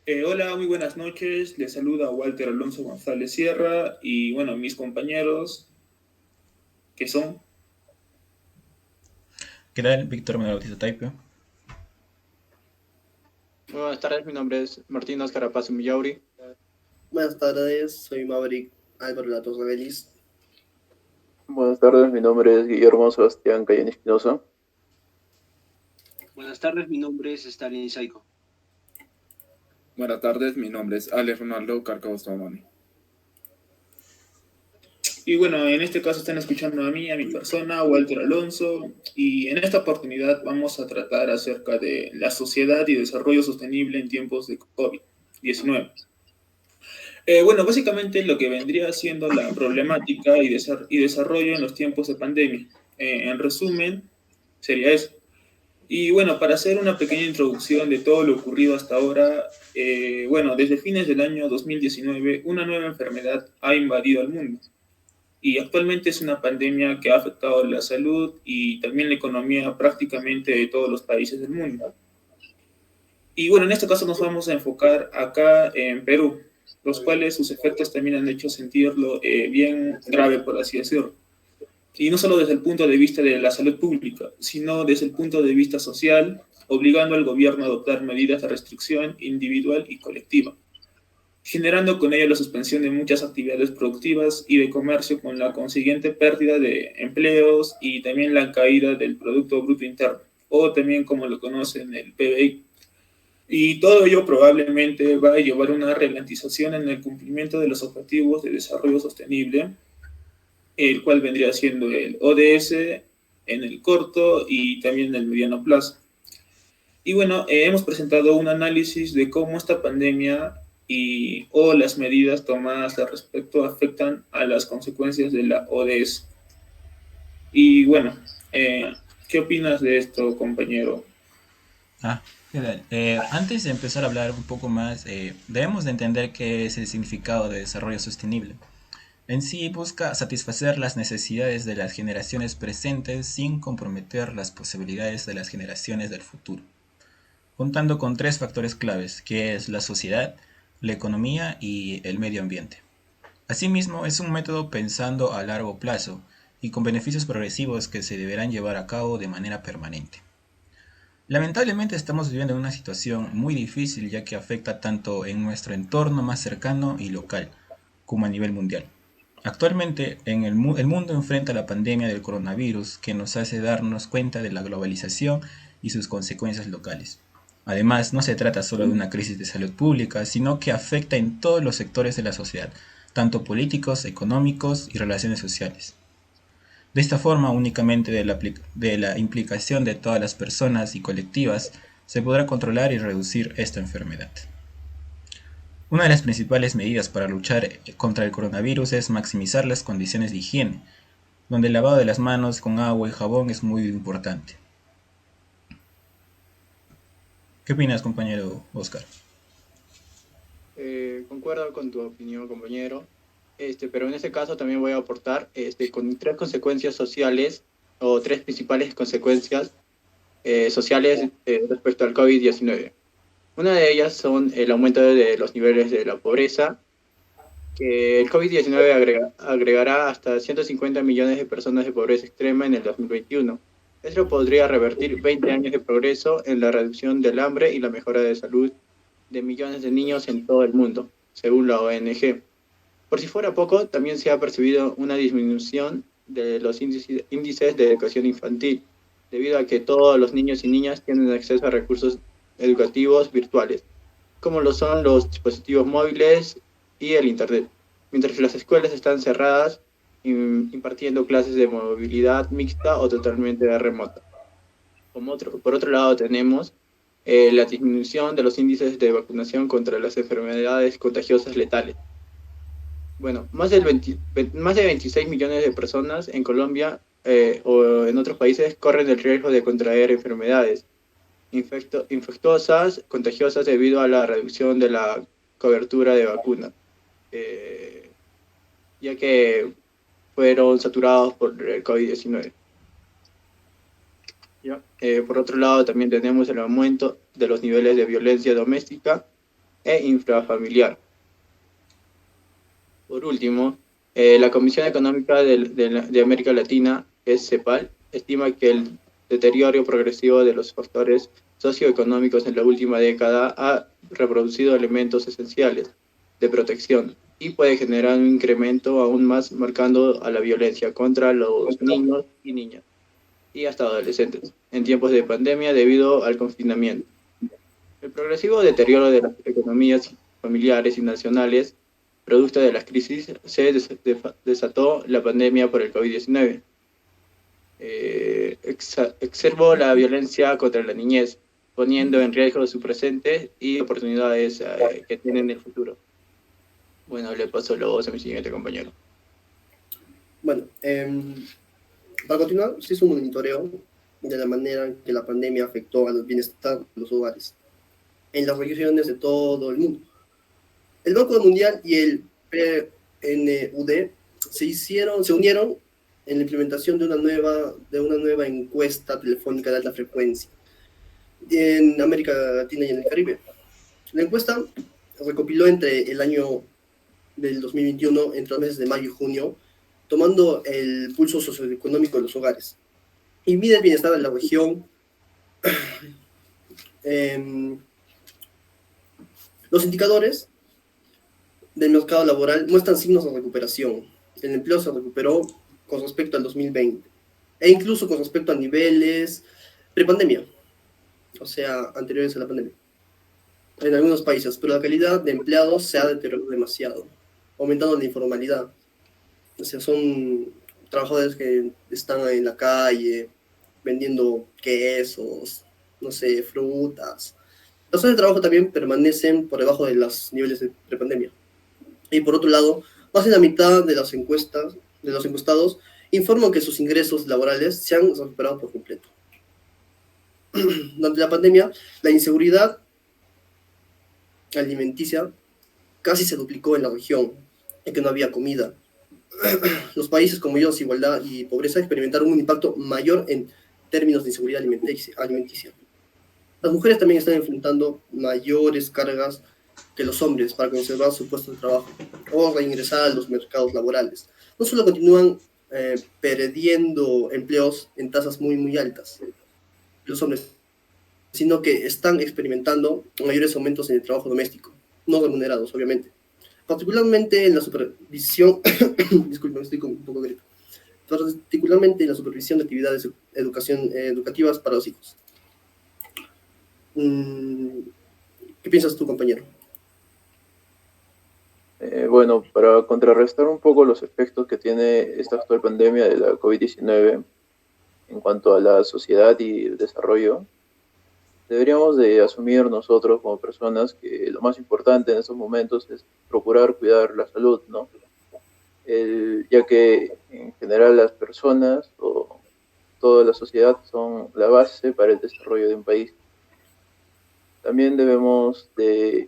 Hola, muy buenas noches. Les saluda Walter Alonso González Sierra y bueno, mis compañeros que son. ¿Qué tal? Víctor Manuel Bautista Taipio. Muy buenas tardes, mi nombre es Martín Oscar Apazo Millauri. Buenas tardes, soy Maverick Álvaro Latos Revelis. Buenas tardes, mi nombre es Guillermo Sebastián Cayenne Espinosa. Buenas tardes, mi nombre es Stalin Saiko. Buenas tardes, mi nombre es Alex Ronaldo Carcaos Tomani. Y bueno, en este caso están escuchando a mí, a mi persona, Walter Alonso, y en esta oportunidad vamos a tratar acerca de la sociedad y desarrollo sostenible en tiempos de COVID-19. Bueno, básicamente lo que vendría siendo la problemática y desarrollo en los tiempos de pandemia. En resumen, sería eso. Y bueno, para hacer una pequeña introducción de todo lo ocurrido hasta ahora, bueno, desde fines del año 2019, una nueva enfermedad ha invadido el mundo. Y actualmente es una pandemia que ha afectado la salud y también la economía prácticamente de todos los países del mundo. Y bueno, en este caso nos vamos a enfocar acá en Perú, los cuales sus efectos también han hecho sentirlo bien grave, por así decirlo. Y no solo desde el punto de vista de la salud pública, sino desde el punto de vista social, obligando al gobierno a adoptar medidas de restricción individual y colectiva, generando con ello la suspensión de muchas actividades productivas y de comercio con la consiguiente pérdida de empleos y también la caída del Producto Bruto Interno, o también como lo conocen el PBI. Y todo ello probablemente va a llevar a una ralentización en el cumplimiento de los objetivos de desarrollo sostenible, el cual vendría siendo el ODS en el corto y también en el mediano plazo. Y bueno, hemos presentado un análisis de cómo esta pandemia o las medidas tomadas al respecto afectan a las consecuencias de la ODS. Y bueno, ¿qué opinas de esto, compañero? ¿Qué tal? Antes de empezar a hablar un poco más, debemos de entender qué es el significado de desarrollo sostenible. En sí busca satisfacer las necesidades de las generaciones presentes sin comprometer las posibilidades de las generaciones del futuro, contando con tres factores claves, que es la sociedad, la economía y el medio ambiente. Asimismo, es un método pensando a largo plazo y con beneficios progresivos que se deberán llevar a cabo de manera permanente. Lamentablemente estamos viviendo en una situación muy difícil ya que afecta tanto en nuestro entorno más cercano y local como a nivel mundial. Actualmente el mundo enfrenta la pandemia del coronavirus que nos hace darnos cuenta de la globalización y sus consecuencias locales. Además, no se trata solo de una crisis de salud pública, sino que afecta en todos los sectores de la sociedad, tanto políticos, económicos y relaciones sociales. De esta forma, únicamente de la implicación de todas las personas y colectivas, se podrá controlar y reducir esta enfermedad. Una de las principales medidas para luchar contra el coronavirus es maximizar las condiciones de higiene, donde el lavado de las manos con agua y jabón es muy importante. ¿Qué opinas, compañero Oscar? Concuerdo con tu opinión, compañero. Pero en este caso también voy a aportar con tres consecuencias sociales o tres principales consecuencias sociales respecto al COVID-19. Una de ellas son el aumento de los niveles de la pobreza, que el COVID-19 agregará hasta 150 millones de personas de pobreza extrema en el 2021. Esto podría revertir 20 años de progreso en la reducción del hambre y la mejora de salud de millones de niños en todo el mundo, según la ONG. Por si fuera poco, también se ha percibido una disminución de los índices de educación infantil, debido a que todos los niños y niñas tienen acceso a recursos educativos virtuales, como lo son los dispositivos móviles y el Internet, mientras las escuelas están cerradas impartiendo clases de movilidad mixta o totalmente remota. Por otro lado, tenemos la disminución de los índices de vacunación contra las enfermedades contagiosas letales. Bueno, más de 26 millones de personas en Colombia o en otros países corren el riesgo de contraer enfermedades infectuosas, contagiosas debido a la reducción de la cobertura de vacunas, eh, ya que fueron saturados por el COVID-19. ¿Ya? Por otro lado, también tenemos el aumento de los niveles de violencia doméstica e intrafamiliar. Por último, la Comisión Económica de América Latina, que es CEPAL, estima que el deterioro progresivo de los factores socioeconómicos en la última década ha reproducido elementos esenciales de protección y puede generar un incremento aún más marcando a la violencia contra los niños y niñas y hasta adolescentes en tiempos de pandemia debido al confinamiento. El progresivo deterioro de las economías familiares y nacionales, producto de las crisis, se desató la pandemia por el COVID-19. Observó la violencia contra la niñez, poniendo en riesgo su presente y oportunidades que tienen en el futuro. Bueno, le paso la voz a mi siguiente compañero. Bueno, para continuar, se hizo un monitoreo de la manera en que la pandemia afectó al bienestar de los hogares en las regiones de todo el mundo. El Banco Mundial y el PNUD se unieron en la implementación de una nueva encuesta telefónica de alta frecuencia en América Latina y en el Caribe. La encuesta recopiló entre el año del 2021, entre los meses de mayo y junio, tomando el pulso socioeconómico de los hogares y mide el bienestar de la región. Los indicadores del mercado laboral muestran signos de recuperación. El empleo se recuperó con respecto al 2020 e incluso con respecto a niveles prepandemia, o sea, anteriores a la pandemia, en algunos países, pero la calidad de empleados se ha deteriorado demasiado, aumentando la informalidad. O sea, son trabajadores que están en la calle vendiendo quesos, no sé, frutas. Las horas de trabajo también permanecen por debajo de los niveles de prepandemia. Y por otro lado, más de la mitad de los encuestados informan que sus ingresos laborales se han recuperado por completo. Durante la pandemia, la inseguridad alimenticia casi se duplicó en la región, en que no había comida. Los países con mayor desigualdad y pobreza experimentaron un impacto mayor en términos de inseguridad alimenticia. Las mujeres también están enfrentando mayores cargas que los hombres para conservar su puesto de trabajo o reingresar a los mercados laborales. No solo continúan perdiendo empleos en tasas muy, muy altas, los hombres, sino que están experimentando mayores aumentos en el trabajo doméstico, no remunerados, obviamente. Particularmente en la supervisión, disculpen, estoy con un poco de gripe, particularmente en la supervisión de actividades educativas para los hijos. ¿Qué piensas tú, compañero? Bueno, para contrarrestar un poco los efectos que tiene esta actual pandemia de la COVID-19 en cuanto a la sociedad y el desarrollo, deberíamos de asumir nosotros como personas que lo más importante en estos momentos es procurar cuidar la salud, ¿no? Ya que en general las personas o toda la sociedad son la base para el desarrollo de un país. También debemos de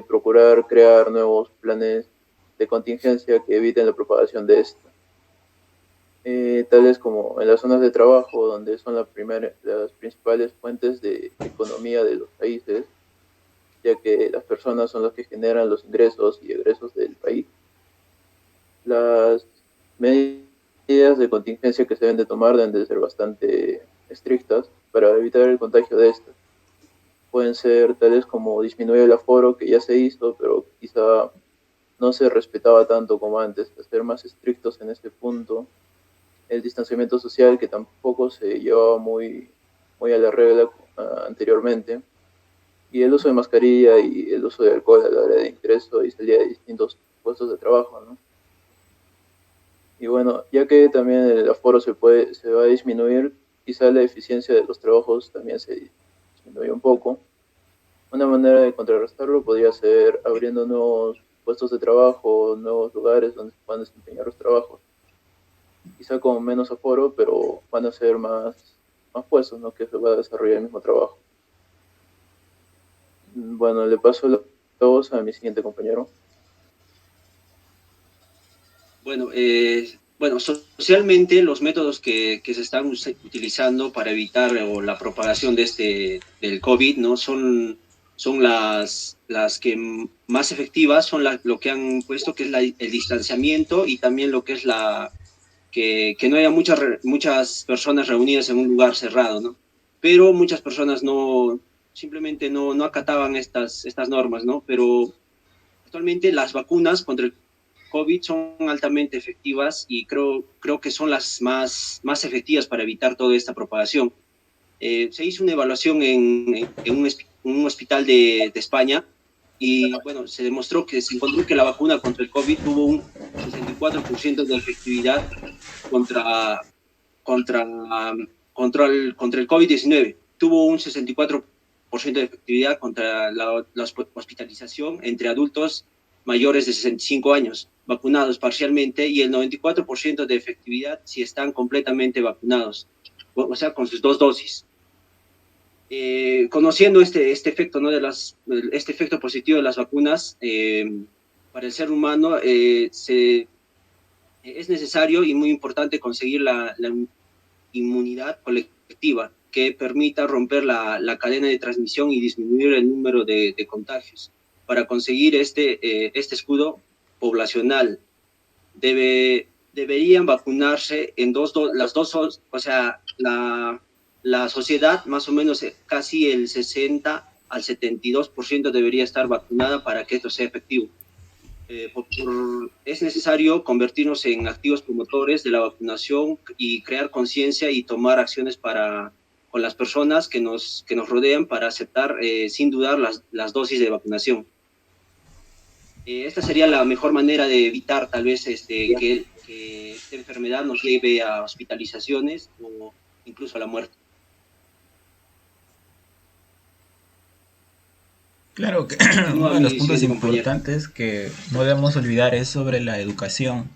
procurar crear nuevos planes de contingencia que eviten la propagación de esta. Tales como en las zonas de trabajo, donde son las principales fuentes de economía de los países, ya que las personas son las que generan los ingresos y egresos del país. Las medidas de contingencia que se deben de tomar deben de ser bastante estrictas para evitar el contagio de estas. Pueden ser tales como disminuir el aforo, que ya se hizo, pero quizá no se respetaba tanto como antes, ser más estrictos en este punto. El distanciamiento social, que tampoco se llevaba muy a la regla anteriormente, y el uso de mascarilla y el uso de alcohol a la hora de ingreso y salida de distintos puestos de trabajo, ¿no? Y bueno, ya que también el aforo se va a disminuir, quizá la eficiencia de los trabajos también se disminuye un poco. Una manera de contrarrestarlo podría ser abriendo nuevos puestos de trabajo, nuevos lugares donde se puedan desempeñar los trabajos. Quizá con menos aforo, pero van a ser más puestos, ¿no? Que se va a desarrollar el mismo trabajo. Bueno, le paso la voz a mi siguiente compañero. Bueno, socialmente los métodos que se están utilizando para evitar la propagación del COVID, ¿no? son son las que más efectivas, son lo que han puesto, que es el distanciamiento, y también lo que es que no haya muchas personas reunidas en un lugar cerrado, ¿no? Pero muchas personas simplemente no acataban estas normas, ¿no? Pero actualmente las vacunas contra el COVID son altamente efectivas y creo que son las más efectivas para evitar toda esta propagación. Se hizo una evaluación en un hospital de España y, bueno, se encontró que la vacuna contra el COVID tuvo un 64% de efectividad contra el COVID-19. Tuvo un 64% de efectividad contra la hospitalización entre adultos mayores de 65 años, vacunados parcialmente, y el 94% de efectividad si están completamente vacunados, o sea, con sus 2 dosis. Conociendo este efecto, ¿no? Este efecto positivo de las vacunas para el ser humano, es necesario y muy importante conseguir la inmunidad colectiva que permita romper la cadena de transmisión y disminuir el número de contagios. Para conseguir este escudo poblacional, deberían vacunarse en las dos, o sea, la sociedad, más o menos casi el 60 al 72% debería estar vacunada para que esto sea efectivo. Es necesario convertirnos en activos promotores de la vacunación y crear conciencia y tomar acciones con las personas que nos rodean para aceptar sin dudar las dosis de vacunación. Esta sería la mejor manera de evitar tal vez que esta enfermedad nos lleve a hospitalizaciones o incluso a la muerte. Claro que uno de los puntos importantes que no debemos olvidar es sobre la educación.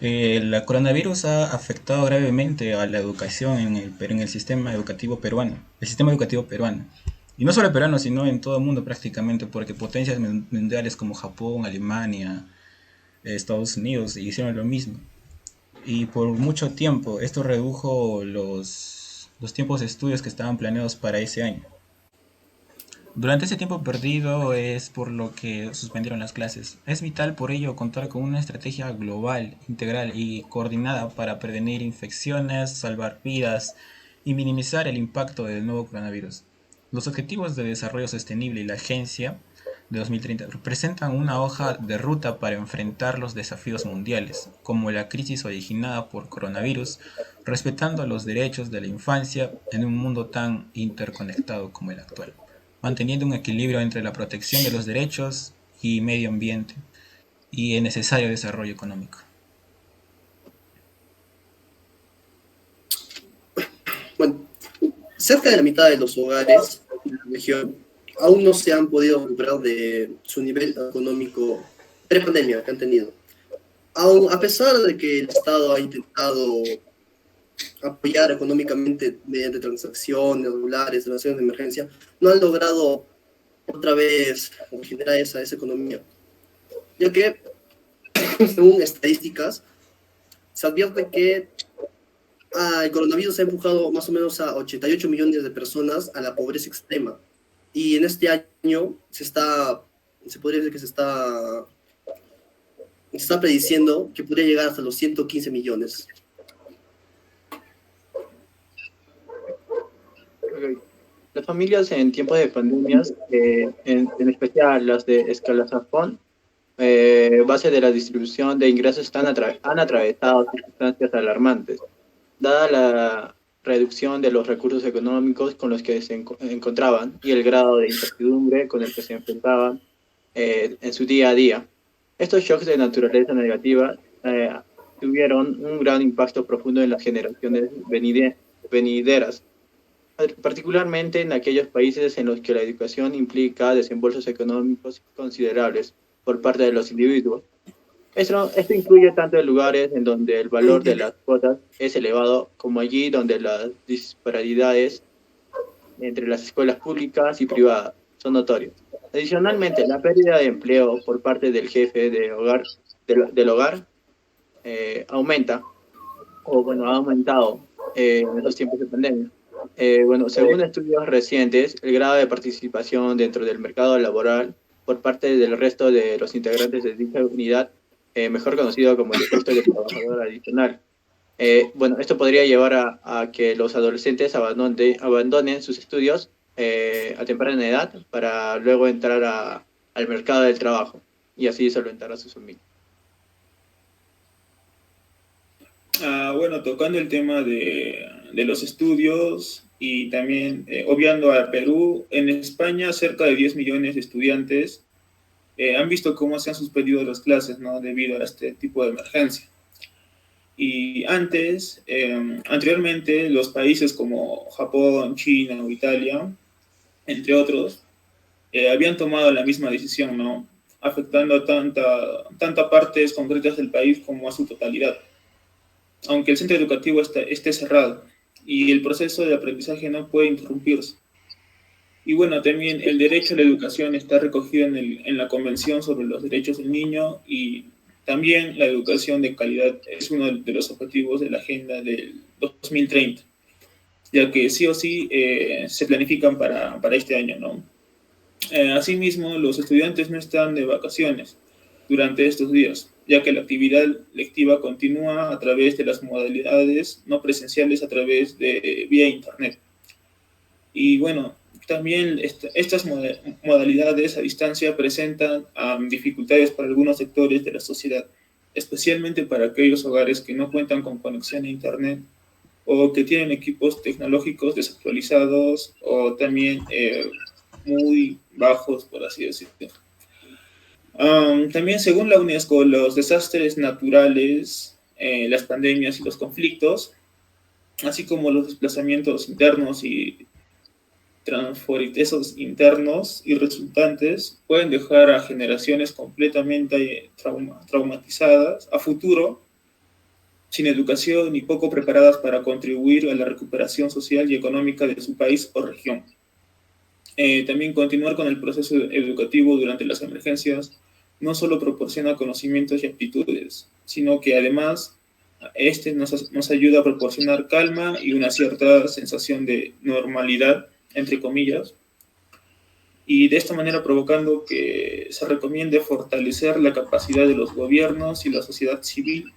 La coronavirus ha afectado gravemente a la educación en el sistema educativo peruano. El sistema educativo peruano. Y no solo peruano, sino en todo el mundo prácticamente, porque potencias mundiales como Japón, Alemania, Estados Unidos hicieron lo mismo. Y por mucho tiempo esto redujo los tiempos de estudios que estaban planeados para ese año. Durante ese tiempo perdido es por lo que suspendieron las clases. Es vital por ello contar con una estrategia global, integral y coordinada para prevenir infecciones, salvar vidas y minimizar el impacto del nuevo coronavirus. Los Objetivos de Desarrollo Sostenible y la Agencia de 2030 representan una hoja de ruta para enfrentar los desafíos mundiales, como la crisis originada por coronavirus, respetando los derechos de la infancia en un mundo tan interconectado como el actual, manteniendo un equilibrio entre la protección de los derechos y medio ambiente y el necesario desarrollo económico. Bueno, cerca de la mitad de los hogares de la región aún no se han podido recuperar de su nivel económico pre-pandemia que han tenido. Aún a pesar de que el Estado ha intentado apoyar económicamente mediante transacciones regulares, donaciones de emergencia, no han logrado otra vez generar esa economía. Ya que, según estadísticas, se advierte que el coronavirus ha empujado más o menos a 88 millones de personas a la pobreza extrema. Y en este año se podría decir que se está prediciendo que podría llegar hasta los 115 millones. Las familias en tiempos de pandemias, en especial las de escalafón, base de la distribución de ingresos, han atravesado circunstancias alarmantes. Dada la reducción de los recursos económicos con los que se encontraban y el grado de incertidumbre con el que se enfrentaban en su día a día. Estos shocks de naturaleza negativa tuvieron un gran impacto profundo en las generaciones venideras, particularmente en aquellos países en los que la educación implica desembolsos económicos considerables por parte de los individuos. Esto incluye tanto en lugares en donde el valor de las cuotas es elevado, como allí donde las disparidades entre las escuelas públicas y privadas son notorias. Adicionalmente, la pérdida de empleo por parte del jefe del hogar aumenta, o bueno, ha aumentado en estos tiempos de pandemia. Bueno, según estudios recientes, el grado de participación dentro del mercado laboral por parte del resto de los integrantes de dicha unidad, mejor conocido como el puesto de trabajador adicional. Bueno, esto podría llevar a que los adolescentes abandonen sus estudios a temprana edad para luego entrar al mercado del trabajo y así solventar a sus familias. Bueno, tocando el tema de los estudios y también obviando a Perú, en España cerca de 10 millones de estudiantes han visto cómo se han suspendido las clases, ¿no? Debido a este tipo de emergencia. Y anteriormente, los países como Japón, China o Italia, entre otros, habían tomado la misma decisión, ¿no? Afectando a tanta partes concretas del país como a su totalidad, aunque el centro educativo esté cerrado y el proceso de aprendizaje no puede interrumpirse. Y bueno, también el derecho a la educación está recogido en la Convención sobre los Derechos del Niño, y también la educación de calidad es uno de los objetivos de la Agenda del 2030, ya que sí o sí se planifican para este año, ¿no? Asimismo, los estudiantes no están de vacaciones durante estos días, ya que la actividad lectiva continúa a través de las modalidades no presenciales a través de vía Internet. Y bueno, también estas modalidades a distancia presentan dificultades para algunos sectores de la sociedad, especialmente para aquellos hogares que no cuentan con conexión a Internet o que tienen equipos tecnológicos desactualizados o también muy bajos, por así decirlo. También según la UNESCO, los desastres naturales, las pandemias y los conflictos, así como los desplazamientos internos y transfronterizos internos y resultantes, pueden dejar a generaciones completamente traumatizadas a futuro, sin educación y poco preparadas para contribuir a la recuperación social y económica de su país o región. También continuar con el proceso educativo durante las emergencias no solo proporciona conocimientos y aptitudes, sino que además nos ayuda a proporcionar calma y una cierta sensación de normalidad, entre comillas, y de esta manera provocando que se recomiende fortalecer la capacidad de los gobiernos y la sociedad civil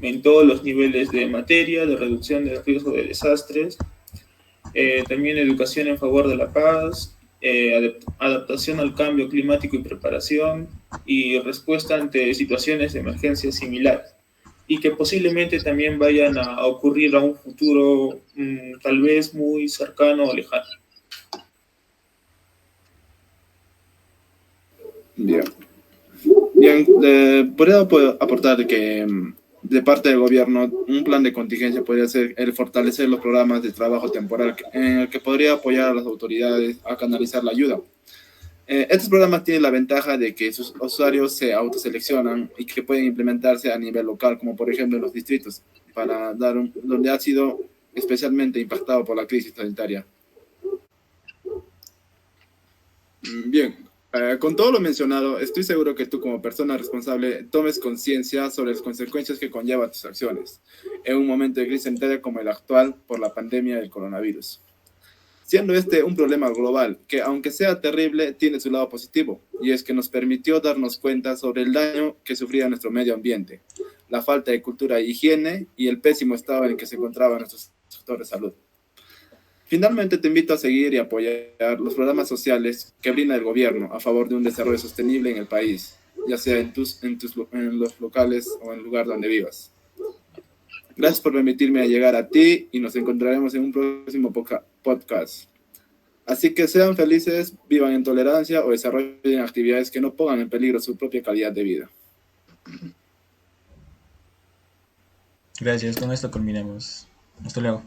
en todos los niveles de materia, de reducción del riesgo de desastres, también educación en favor de la paz, adaptación al cambio climático y preparación, y respuesta ante situaciones de emergencia similares, y que posiblemente también vayan a ocurrir a un futuro tal vez muy cercano o lejano. Bien. Bien, podría aportar que de parte del gobierno un plan de contingencia podría ser el fortalecer los programas de trabajo temporal en el que podría apoyar a las autoridades a canalizar la ayuda. Estos programas tienen la ventaja de que sus usuarios se autoseleccionan y que pueden implementarse a nivel local, como por ejemplo en los distritos, para donde ha sido especialmente impactado por la crisis sanitaria. Bien, con todo lo mencionado, estoy seguro que tú como persona responsable tomes conciencia sobre las consecuencias que conllevan tus acciones en un momento de crisis sanitaria como el actual por la pandemia del coronavirus. Siendo este un problema global que, aunque sea terrible, tiene su lado positivo, y es que nos permitió darnos cuenta sobre el daño que sufría nuestro medio ambiente, la falta de cultura e higiene y el pésimo estado en el que se encontraba nuestro sector de salud. Finalmente, te invito a seguir y apoyar los programas sociales que brinda el gobierno a favor de un desarrollo sostenible en el país, ya sea en los locales o en el lugar donde vivas. Gracias por permitirme llegar a ti y nos encontraremos en un próximo podcast. Así que sean felices, vivan en tolerancia o desarrollen actividades que no pongan en peligro su propia calidad de vida. Gracias, con esto culminamos. Hasta luego.